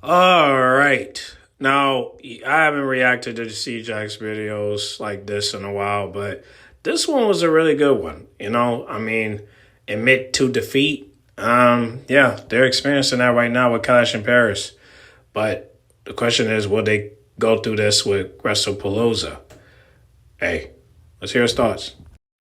All right. Now, I haven't reacted to the CJAX videos like this in a while, but this one was a really good one. I mean, admit to defeat. Yeah, they're experiencing that right now with Clash in Paris. But the question is, will they go through this with WrestlePalooza? Hey, let's hear his thoughts.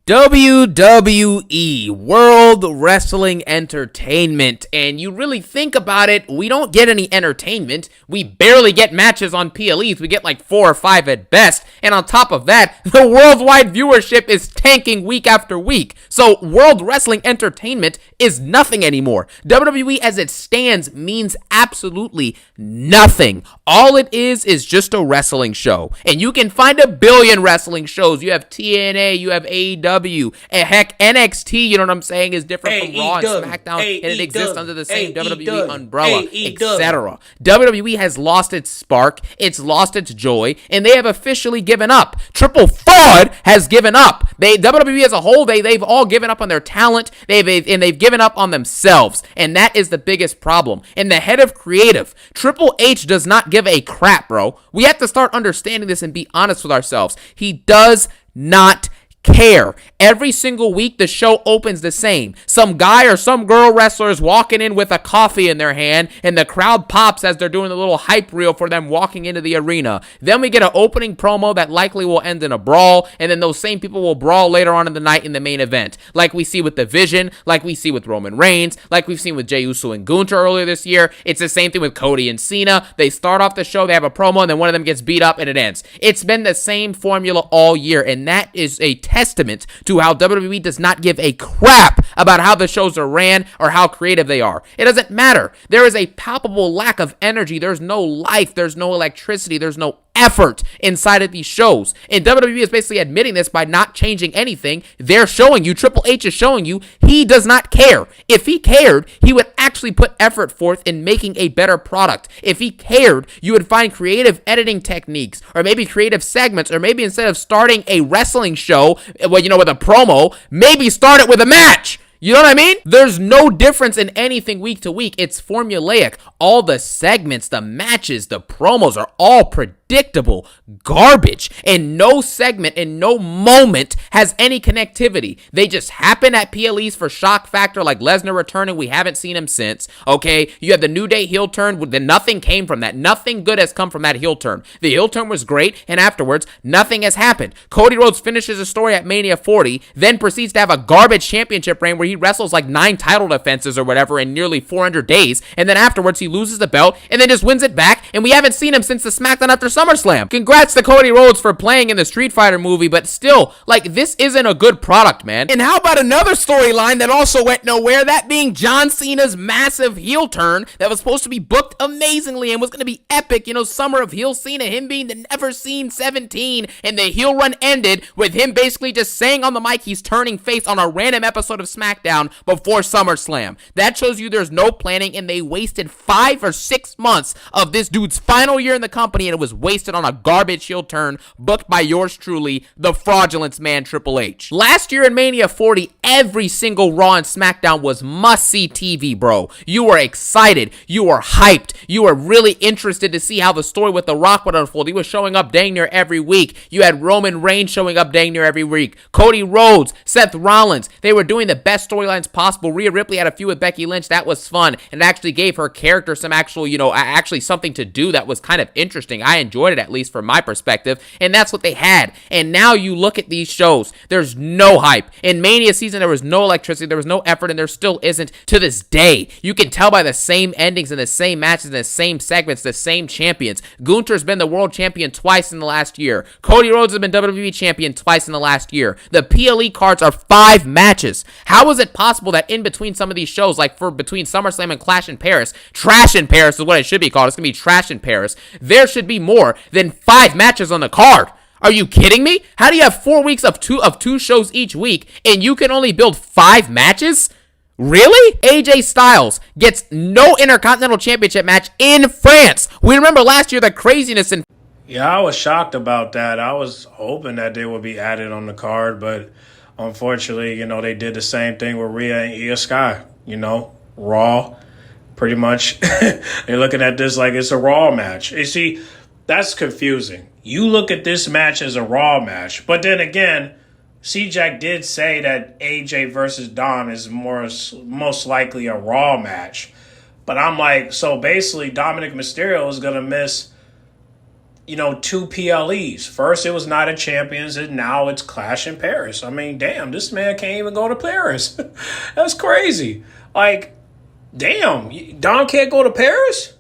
WWE, World Wrestling Entertainment. And you really think about it, we don't get any entertainment. We barely get matches on PLEs. We get like 4 or 5 at best. And on top of that, the worldwide viewership is tanking week after week. So World Wrestling Entertainment is nothing anymore. WWE as it stands means absolutely nothing. All it is just a wrestling show. And you can find a billion wrestling shows. You have TNA, you have AEW, and heck, NXT, you know what I'm saying, is different from Raw and SmackDown, and it exists under the same WWE umbrella, etc. WWE has lost its spark, it's lost its joy, and they have officially given up. Triple Fraud has given up. WWE as a whole, they've all given up on their talent, they've given up on themselves, and that is the biggest problem. And the head of creative, Triple H, does not give a crap, bro. We have to start understanding this and be honest with ourselves. He does not care. Every single week, the show opens the same. Some guy or some girl wrestler is walking in with a coffee in their hand, and the crowd pops as they're doing a little hype reel for them walking into the arena. Then we get an opening promo that likely will end in a brawl, and then those same people will brawl later on in the night in the main event. Like we see with The Vision, like we see with Roman Reigns, like we've seen with Jey Uso and Gunther earlier this year. It's the same thing with Cody and Cena. They start off the show, they have a promo, and then one of them gets beat up, and it ends. It's been the same formula all year, and that is a testament to how WWE does not give a crap about how the shows are ran or how creative they are. It doesn't matter. There is a palpable lack of energy. There's no life. There's no electricity. There's no effort inside of these shows. And WWE is basically admitting this by not changing anything. They're showing you, Triple H is showing you, he does not care. If he cared, he would actually put effort forth in making a better product. If he cared, you would find creative editing techniques, or maybe creative segments, or maybe instead of starting a wrestling show, with a promo, maybe start it with a match. You know what I mean? There's no difference in anything week to week. It's formulaic. All the segments, the matches, the promos are all predictable garbage. And no segment and no moment has any connectivity. They just happen at PLEs for shock factor, like Lesnar returning. We haven't seen him since. Okay? You have the New Day heel turn. Then nothing came from that. Nothing good has come from that heel turn. The heel turn was great, and afterwards, nothing has happened. Cody Rhodes finishes a story at Mania 40, then proceeds to have a garbage championship reign where he wrestles like 9 title defenses or whatever in nearly 400 days, and then afterwards he loses the belt and then just wins it back, and we haven't seen him since the SmackDown after SummerSlam. Congrats to Cody Rhodes for playing in the Street Fighter movie, but still, like, this isn't a good product, man. And how about another storyline that also went nowhere, that being John Cena's massive heel turn that was supposed to be booked amazingly and was going to be epic, Summer of Heel Cena, him being the never seen 17, and the heel run ended with him basically just saying on the mic he's turning face on a random episode of SmackDown before SummerSlam. That shows you there's no planning, and they wasted 5 or 6 months of this dude's final year in the company, and it was wasted on a garbage heel turn booked by yours truly, the fraudulence man, Triple H. Last year in Mania 40, every single Raw and SmackDown was must-see TV, bro. You were excited. You were hyped. You were really interested to see how the story with The Rock would unfold. He was showing up dang near every week. You had Roman Reigns showing up dang near every week. Cody Rhodes, Seth Rollins. They were doing the best storylines possible. Rhea Ripley had a feud with Becky Lynch. That was fun, and it actually gave her character some actual, actually something to do that was kind of interesting. I enjoyed it, at least from my perspective, and that's what they had. And now you look at these shows, there's no hype. In Mania season, there was no electricity, there was no effort, and there still isn't to this day. You can tell by the same endings and the same matches and the same segments, the same champions. Gunther's been the world champion twice in the last year. Cody Rhodes has been WWE champion twice in the last year. The PLE cards are 5 matches. How is it possible that in between some of these shows, like for between SummerSlam and Clash in Paris, Trash in Paris is what it should be called, it's going to be Trash in Paris, there should be more than 5 matches on the card? Are you kidding me? How do you have 4 weeks of two shows each week, and you can only build 5 matches? Really? AJ Styles gets no Intercontinental Championship match in France. We remember last year the craziness in... Yeah, I was shocked about that. I was hoping that they would be added on the card, but unfortunately, they did the same thing with Rhea and Io Sky. Raw pretty much. You're looking at this like it's a Raw match. You see, that's confusing. You look at this match as a Raw match, but then again, CJAX did say that AJ versus Dom is most likely a Raw match. But I'm like, so basically Dominic Mysterio is going to miss, two PLEs. First, it was Night of Champions, and now it's Clash in Paris. I mean, damn, this man can't even go to Paris. That's crazy. Like, damn, Dom can't go to Paris?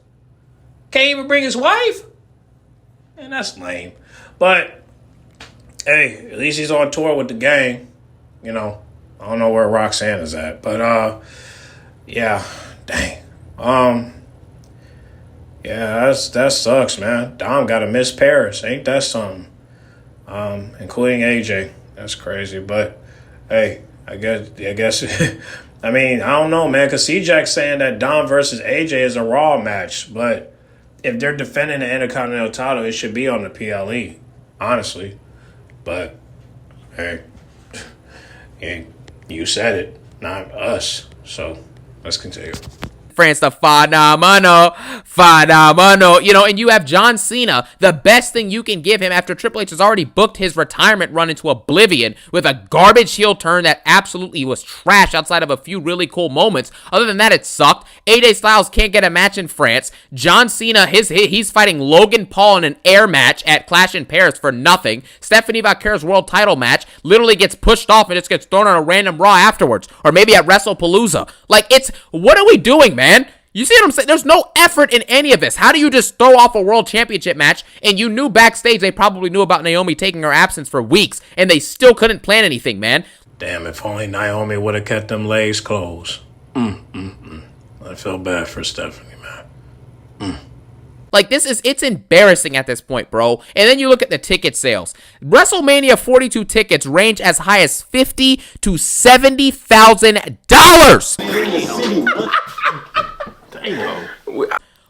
Can't even bring his wife? And that's lame. But, hey, at least he's on tour with the gang. I don't know where Roxanne is at. But, yeah, dang. Yeah, that sucks, man. Dom got to miss Paris. Ain't that something? Including AJ. That's crazy. But, hey, I guess I mean, I don't know, man, because CJAX saying that Dom versus AJ is a Raw match. But if they're defending the Intercontinental title, it should be on the PLE, honestly. But, hey, you said it, not us. So, let's continue. France, the phenomenal. And you have John Cena. The best thing you can give him after Triple H has already booked his retirement run into oblivion with a garbage heel turn that absolutely was trash outside of a few really cool moments. Other than that, it sucked. AJ Styles can't get a match in France. John Cena, he's fighting Logan Paul in an air match at Clash in Paris for nothing. Stephanie Vaquera's world title match literally gets pushed off and just gets thrown on a random Raw afterwards. Or maybe at WrestlePalooza. Like, what are we doing, man? You see what I'm saying? There's no effort in any of this. How do you just throw off a world championship match and you knew backstage they probably knew about Naomi taking her absence for weeks and they still couldn't plan anything, man? Damn, if only Naomi would have kept them legs closed. I feel bad for Stephanie, man. Like, it's embarrassing at this point, bro. And then you look at the ticket sales. WrestleMania 42 tickets range as high as $50,000 to $70,000.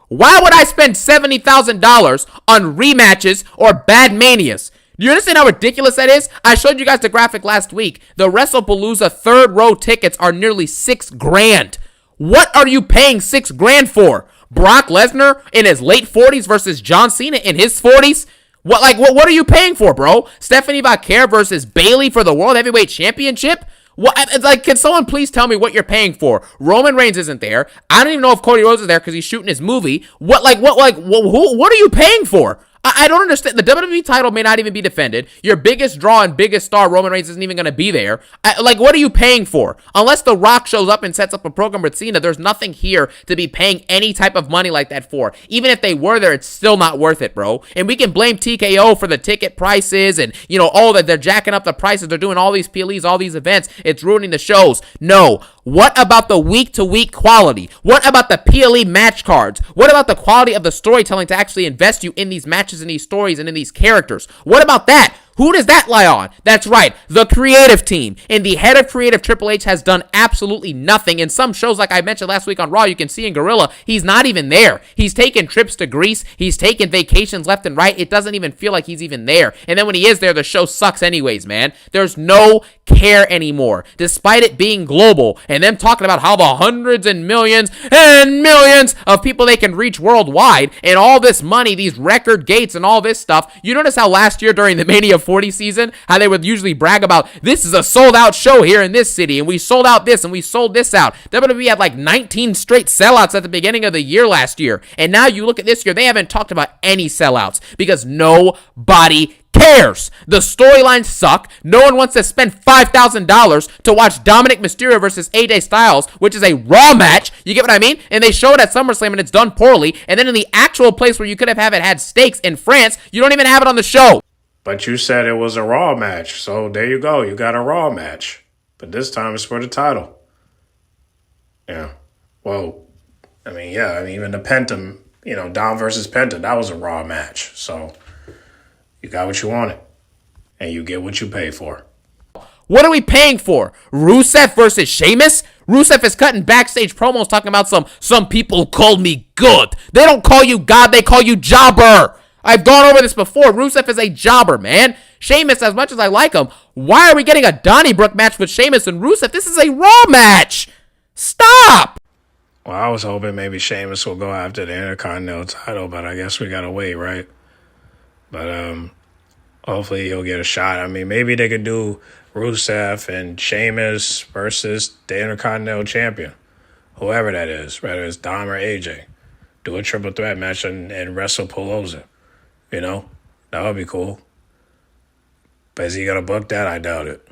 Why would I spend $70,000 on rematches or bad manias? Do you understand how ridiculous that is? I showed you guys the graphic last week. The WrestlePalooza third row tickets are nearly $6,000. What are you paying $6,000 for? Brock Lesnar in his late 40s versus John Cena in his 40s? What are you paying for, bro? Stephanie Vaquera versus Bayley for the World Heavyweight Championship? Can someone please tell me what you're paying for? Roman Reigns isn't there. I don't even know if Cody Rhodes is there because he's shooting his movie. What are you paying for? I don't understand. The WWE title may not even be defended. Your biggest draw and biggest star, Roman Reigns, isn't even going to be there. What are you paying for? Unless The Rock shows up and sets up a program with Cena, there's nothing here to be paying any type of money like that for. Even if they were there, it's still not worth it, bro. And we can blame TKO for the ticket prices and, all that they're jacking up the prices. They're doing all these PLEs, all these events. It's ruining the shows. No. What about the week-to-week quality? What about the PLE match cards? What about the quality of the storytelling to actually invest you in these matches and these stories and in these characters? What about that? Who does that lie on? That's right, the creative team. And the head of creative, Triple H, has done absolutely nothing. In some shows, like I mentioned last week on Raw, you can see in Gorilla, he's not even there. He's taken trips to Greece. He's taken vacations left and right. It doesn't even feel like he's even there. And then when he is there, the show sucks anyways, man. There's no care anymore, despite it being global and them talking about how the hundreds and millions of people they can reach worldwide and all this money, these record gates and all this stuff. You notice how last year during the Mania 40 season, how they would usually brag about, this is a sold out show here in this city and we sold out this and we sold this out. WWE had like 19 straight sellouts at the beginning of the year last year. And now you look at this year, they haven't talked about any sellouts because nobody cares. The storylines suck. No one wants to spend $5,000 to watch Dominic Mysterio versus AJ Styles, which is a Raw match. You get what I mean? And they show it at SummerSlam and it's done poorly. And then in the actual place where you could have had stakes in France, you don't even have it on the show. But you said it was a Raw match, so there you go. You got a Raw match. But this time it's for the title. Yeah. Well, even the Penta, Dom versus Penta, that was a Raw match. So you got what you wanted. And you get what you pay for. What are we paying for? Rusev versus Sheamus? Rusev is cutting backstage promos talking about some people called me good. They don't call you God, they call you jobber. I've gone over this before. Rusev is a jobber, man. Sheamus, as much as I like him, why are we getting a Donnybrook match with Sheamus and Rusev? This is a Raw match. Stop. Well, I was hoping maybe Sheamus will go after the Intercontinental title, but I guess we gotta wait, right? But hopefully he'll get a shot. I mean, maybe they could do Rusev and Sheamus versus the Intercontinental Champion, whoever that is, whether it's Dom or AJ. Do a triple threat match and wrestle Pelosi. You know, that would be cool. But is he gonna book that? I doubt it.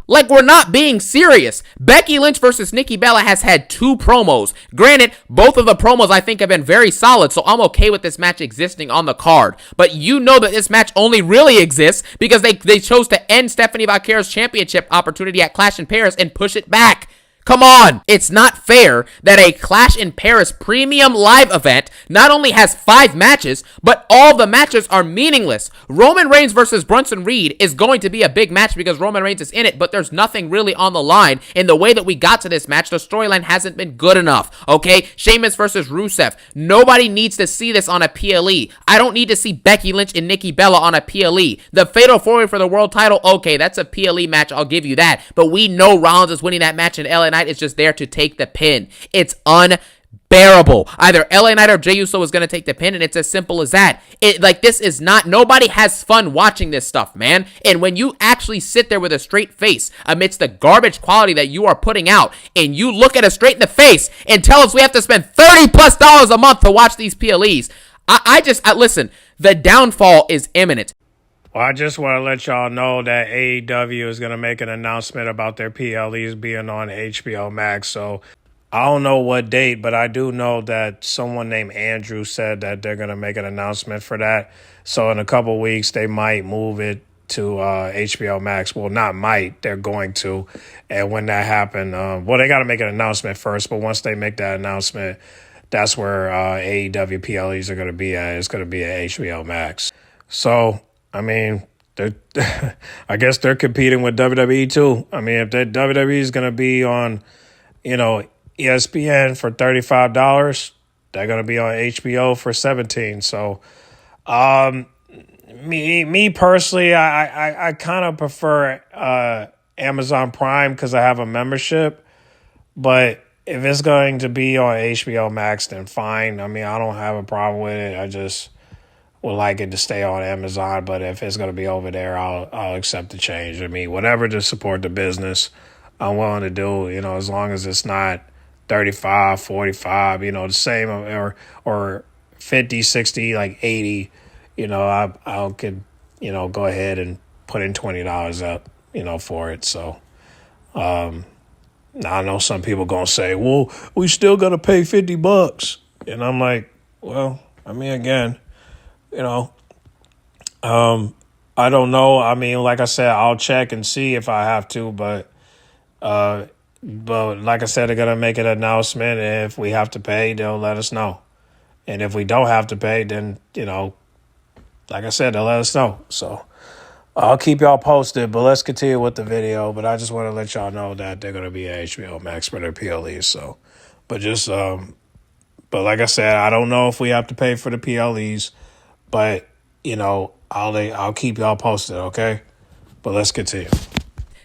Like, we're not being serious. Becky Lynch versus Nikki Bella has had 2 promos. Granted, both of the promos I think have been very solid, so I'm okay with this match existing on the card. But you know that this match only really exists because they chose to end Stephanie Valkyra's championship opportunity at Clash in Paris and push it back. Come on! It's not fair that a Clash in Paris premium live event not only has 5 matches, but all the matches are meaningless. Roman Reigns versus Bronson Reed is going to be a big match because Roman Reigns is in it, but there's nothing really on the line. In the way that we got to this match, the storyline hasn't been good enough, okay? Sheamus versus Rusev. Nobody needs to see this on a PLE. I don't need to see Becky Lynch and Nikki Bella on a PLE. The Fatal 4-Way for the world title, okay, that's a PLE match, I'll give you that. But we know Rollins is winning that match in LA Knight is just there to take the pin. It's unbearable. Either LA Knight or Jey Uso is going to take the pin, and it's as simple as that. This is not, nobody has fun watching this stuff, man. And when you actually sit there with a straight face amidst the garbage quality that you are putting out, and you look at us straight in the face and tell us we have to spend $30+ a month to watch these PLEs, listen, the downfall is imminent. Well, I just want to let y'all know that AEW is going to make an announcement about their PLEs being on HBO Max. So I don't know what date, but I do know that someone named Andrew said that they're going to make an announcement for that. So in a couple weeks, they might move it to HBO Max. Well, not might, they're going to. And when that happens, they got to make an announcement first. But once they make that announcement, that's where AEW PLEs are going to be at. It's going to be at HBO Max. So, I mean, I guess they're competing with WWE too. I mean, if WWE is going to be on, ESPN for $35, they're going to be on HBO for $17. So, me personally, I kind of prefer Amazon Prime because I have a membership. But if it's going to be on HBO Max, then fine. I mean, I don't have a problem with it. I just would like it to stay on Amazon, but if it's going to be over there, I'll accept the change. I mean, whatever to support the business, I'm willing to do, as long as it's not 35, 45, the same, or 50, 60, like 80, I could, go ahead and put in $20 up, for it. So, I know some people going to say, well, we still got to pay $50. And I'm like, well, I mean, again, I don't know. I mean, like I said, I'll check and see if I have to, but like I said, they're gonna make an announcement. And if we have to pay, they'll let us know. And if we don't have to pay, then like I said, they'll let us know. So I'll keep y'all posted. But let's continue with the video. But I just want to let y'all know that they're gonna be at HBO Max for their PLEs. So, but like I said, I don't know if we have to pay for the PLEs. But, I'll keep y'all posted, okay? But let's continue.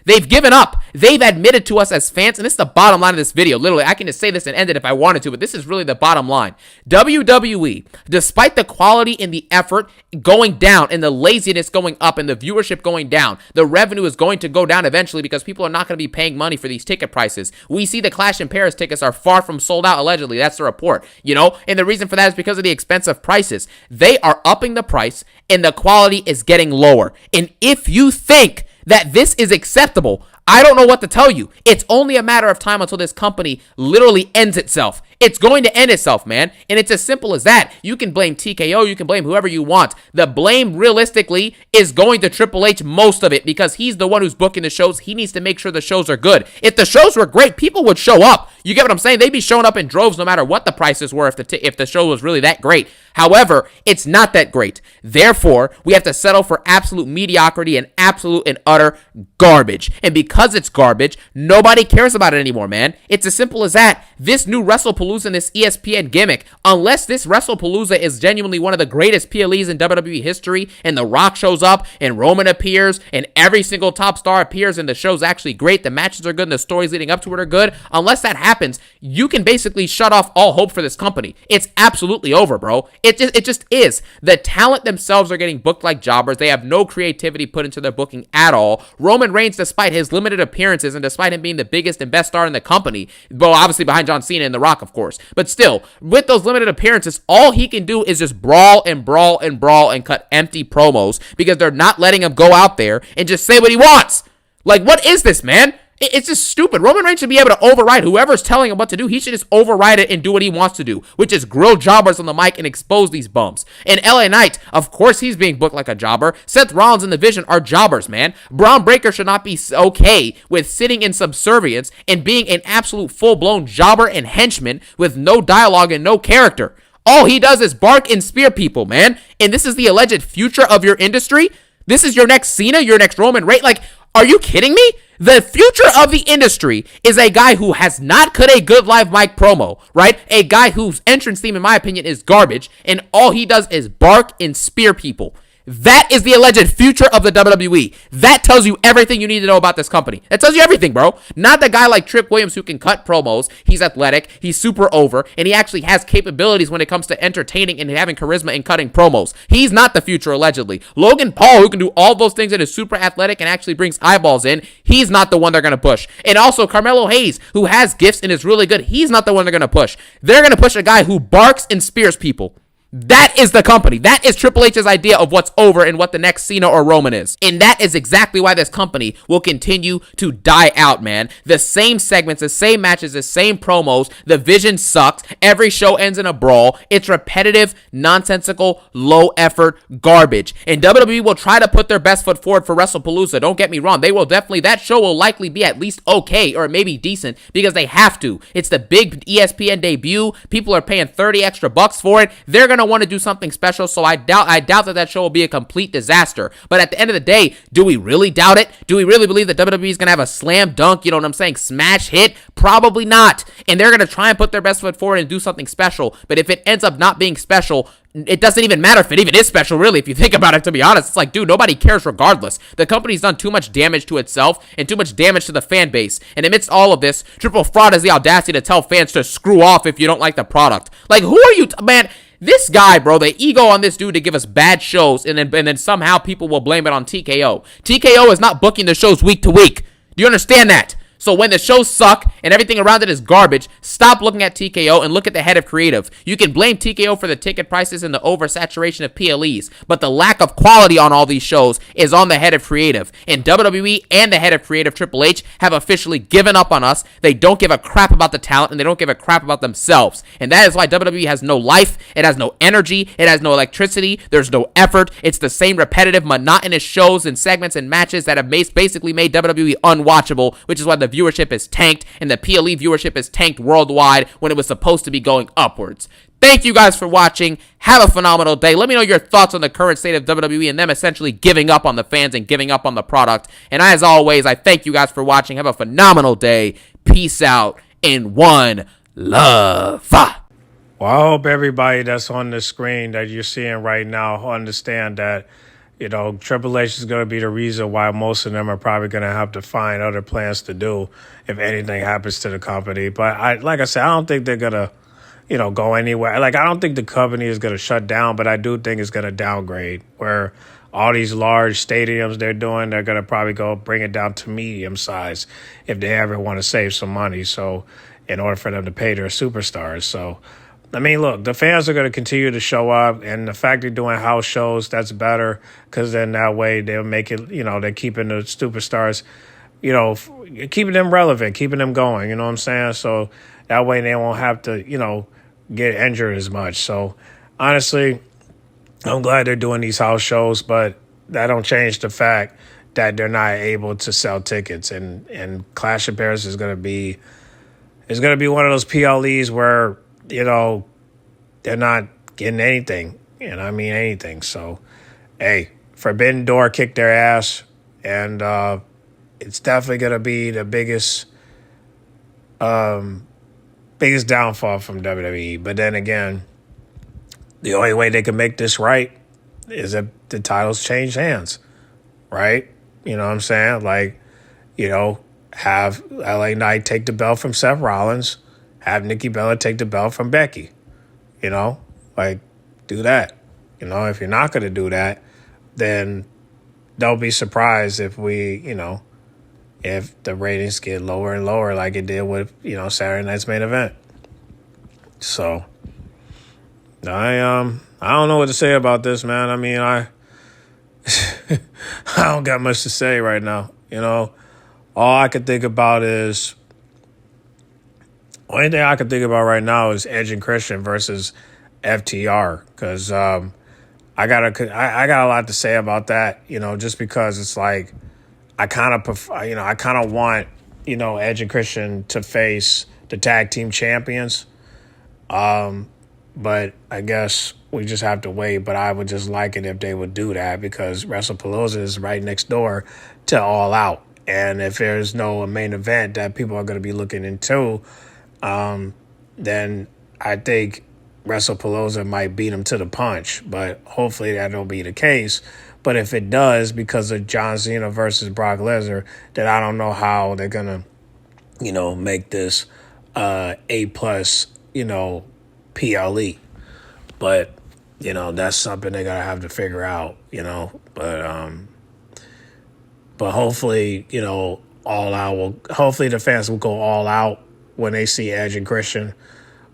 They've given up. They've admitted to us as fans, and this is the bottom line of this video. Literally, I can just say this and end it if I wanted to, but this is really the bottom line. WWE, despite the quality and the effort going down and the laziness going up and the viewership going down, the revenue is going to go down eventually because people are not going to be paying money for these ticket prices. We see the Clash in Paris tickets are far from sold out, allegedly. That's the report, and the reason for that is because of the expensive prices. They are upping the price, and the quality is getting lower. And if you think that this is acceptable, I don't know what to tell you. It's only a matter of time until this company literally ends itself. It's going to end itself, man. And it's as simple as that. You can blame TKO, you can blame whoever you want. The blame, realistically, is going to Triple H, most of it, because he's the one who's booking the shows. He needs to make sure the shows are good. If the shows were great, people would show up. You get what I'm saying? They'd be showing up in droves no matter what the prices were if the show was really that great. However, it's not that great. Therefore, we have to settle for absolute mediocrity and absolute and utter garbage. And because because it's garbage, nobody cares about it anymore, man. It's as simple as that. This new WrestlePalooza and this ESPN gimmick, unless this WrestlePalooza is genuinely one of the greatest PLEs in WWE history, and The Rock shows up, and Roman appears, and every single top star appears, and the show's actually great, the matches are good, and the stories leading up to it are good, unless that happens, you can basically shut off all hope for this company. It's absolutely over, bro. It just is. The talent themselves are getting booked like jobbers. They have no creativity put into their booking at all. Roman Reigns, despite his limited appearances and despite him being the biggest and best star in the company, well, obviously behind John Cena and The Rock, of course, but still, with those limited appearances, all he can do is just brawl and brawl and brawl and cut empty promos because they're not letting him go out there and just say what he wants. Like, what is this, man? It's just stupid. Roman Reigns should be able to override whoever's telling him what to do. He should just override it and do what he wants to do, which is grill jobbers on the mic and expose these bums. And LA Knight, of course he's being booked like a jobber. Seth Rollins and The Vision are jobbers, man. Braun Breaker should not be okay with sitting in subservience and being an absolute full-blown jobber and henchman with no dialogue and no character. All he does is bark and spear people, man. And this is the alleged future of your industry? This is your next Cena, your next Roman Reigns? Like, are you kidding me? The future of the industry is a guy who has not cut a good live mic promo, right? A guy whose entrance theme, in my opinion, is garbage, and all he does is bark and spear people. That is the alleged future of the WWE. That tells you everything you need to know about this company. That tells you everything, bro. Not the guy like Tripp Williams who can cut promos. He's athletic, he's super over, and he actually has capabilities when it comes to entertaining and having charisma and cutting promos. He's not the future, allegedly. Logan Paul, who can do all those things and is super athletic and actually brings eyeballs in, he's not the one they're going to push. And also Carmelo Hayes, who has gifts and is really good, he's not the one they're going to push. They're going to push a guy who barks and spears people. That is the company. That is Triple H's idea of what's over and what the next Cena or Roman is. And that is exactly why this company will continue to die out, man. The same segments, the same matches, the same promos. The vision sucks. Every show ends in a brawl. It's repetitive, nonsensical, low-effort garbage. And WWE will try to put their best foot forward for WrestlePalooza. Don't get me wrong. They will definitely, that show will likely be at least okay or maybe decent because they have to. It's the big ESPN debut. People are paying $30 extra for it. They're going to want to do something special, so I doubt that show will be a complete disaster. But at the end of the day, do we really doubt it? Do we really believe that WWE is going to have a slam dunk, you know what I'm saying, smash hit? Probably not. And they're going to try and put their best foot forward and do something special. But if it ends up not being special, it doesn't even matter if it even is special, really, if you think about it, to be honest. It's like, dude, nobody cares regardless. The company's done too much damage to itself and too much damage to the fan base. And amidst all of this, Triple Fraud has the audacity to tell fans to screw off if you don't like the product. Like, who are you, man? This guy, bro, the ego on this dude to give us bad shows, and then somehow people will blame it on TKO. TKO is not booking the shows week to week. Do you understand that? So when the shows suck and everything around it is garbage, stop looking at TKO and look at the head of creative. You can blame TKO for the ticket prices and the oversaturation of PLEs, but the lack of quality on all these shows is on the head of creative. And WWE and the head of creative, Triple H, have officially given up on us. They don't give a crap about the talent, and they don't give a crap about themselves. And that is why WWE has no life, it has no energy, it has no electricity, there's no effort. It's the same repetitive, monotonous shows and segments and matches that have basically made WWE unwatchable, which is why the viewership is tanked, and the PLE viewership is tanked worldwide when it was supposed to be going upwards. Thank you guys for watching. Have a phenomenal day. Let me know your thoughts on the current state of WWE and them essentially giving up on the fans and giving up on the product. And as always, I thank you guys for watching. Have a phenomenal day. Peace out and one love. Well, I hope everybody that's on the screen that you're seeing right now understand that, you know, Triple H is going to be the reason why most of them are probably going to have to find other plans to do if anything happens to the company. But like I said, I don't think they're going to, you know, go anywhere. Like, I don't think the company is going to shut down, but I do think it's going to downgrade where all these large stadiums they're doing, they're going to probably go bring it down to medium size if they ever want to save some money. So in order for them to pay their superstars. So, I mean, look, the fans are going to continue to show up, and the fact they're doing house shows, that's better because then that way they'll make it, you know, they're keeping the superstars, you know, keeping them relevant, keeping them going, you know what I'm saying? So that way they won't have to, you know, get injured as much. So honestly, I'm glad they're doing these house shows, but that don't change the fact that they're not able to sell tickets. And Clash of Paris is going to be one of those PLEs where, you know, they're not getting anything. And I mean anything. So, hey, Forbidden Door kicked their ass. And it's definitely gonna be the biggest downfall from WWE. But then again, the only way they can make this right is if the titles change hands, right? You know what I'm saying? Like, have LA Knight take the belt from Seth Rollins, have Nikki Bella take the belt from Becky. Like, do that. If you're not going to do that, then don't be surprised if if the ratings get lower and lower like it did with, Saturday night's main event. So, I don't know what to say about this, man. I mean, I don't got much to say right now. All I can think about is only thing I can think about right now is Edge and Christian versus FTR, because I got a lot to say about that. Just because it's like I kind of want Edge and Christian to face the tag team champions. But I guess we just have to wait. But I would just like it if they would do that, because WrestlePalooza is right next door to All Out. And if there's no main event that people are going to be looking into, then I think WrestlePalooza might beat them to the punch. But hopefully that don't be the case. But if it does, because of John Cena versus Brock Lesnar, then I don't know how they're going to, make this A+, PLE. But, that's something they're going to have to figure out, But hopefully, All Out hopefully the fans will go all out when they see Edge and Christian.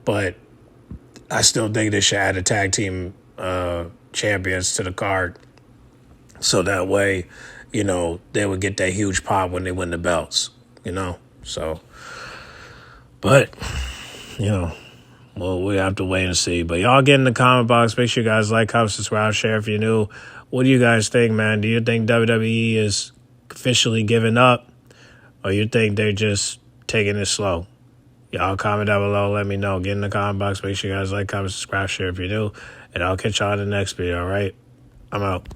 But I still think they should add a tag team champions to the card. So that way, they would get that huge pop when they win the belts, So, but, well, we have to wait and see. But y'all get in the comment box. Make sure you guys like, comment, subscribe, share if you're new. What do you guys think, man? Do you think WWE is officially giving up, or you think they're just taking it slow? Y'all comment down below. Let me know. Get in the comment box. Make sure you guys like, comment, subscribe, share if you're new. And I'll catch y'all in the next video, all right? I'm out.